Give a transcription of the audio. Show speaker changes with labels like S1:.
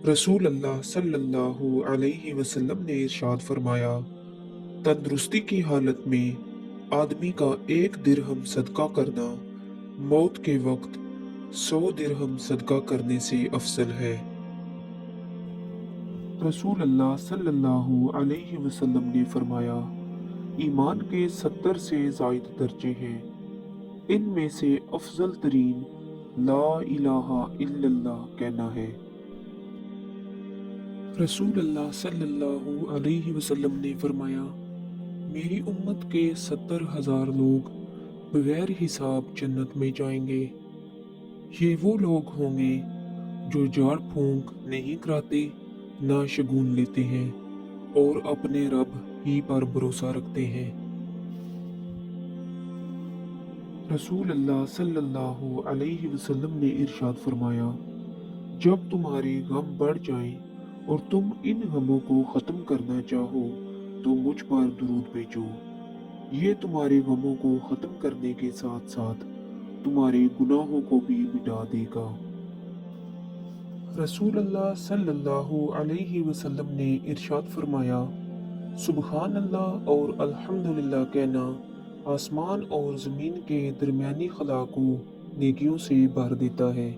S1: رسول اللہ صلی اللہ علیہ وسلم نے ارشاد فرمایا، تندرستی کی حالت میں آدمی کا 1 درہم صدقہ کرنا موت کے وقت 100 درہم صدقہ کرنے سے افضل ہے۔ رسول اللہ صلی اللہ علیہ وسلم نے فرمایا، ایمان کے 70 سے زائد درجے ہیں، ان میں سے افضل ترین لا الہ الا اللہ کہنا ہے۔ رسول اللہ صلی اللہ علیہ وسلم نے فرمایا، میری امت کے 70,000 لوگ بغیر حساب جنت میں جائیں گے۔ یہ وہ لوگ ہوں گے جو جھاڑ پھونک نہیں کراتے، نہ شگون لیتے ہیں اور اپنے رب ہی پر بھروسہ رکھتے ہیں۔ رسول اللہ صلی اللہ علیہ وسلم نے ارشاد فرمایا، جب تمہارے غم بڑھ جائیں اور تم ان غموں کو ختم کرنا چاہو تو مجھ پر درود بھیجو، یہ تمہارے غموں کو ختم کرنے کے ساتھ ساتھ تمہارے گناہوں کو بھی مٹا دے گا۔ رسول اللہ صلی اللہ علیہ وسلم نے ارشاد فرمایا، سبحان اللہ اور الحمدللہ کہنا آسمان اور زمین کے درمیانی خلا کو نیکیوں سے بھر دیتا ہے۔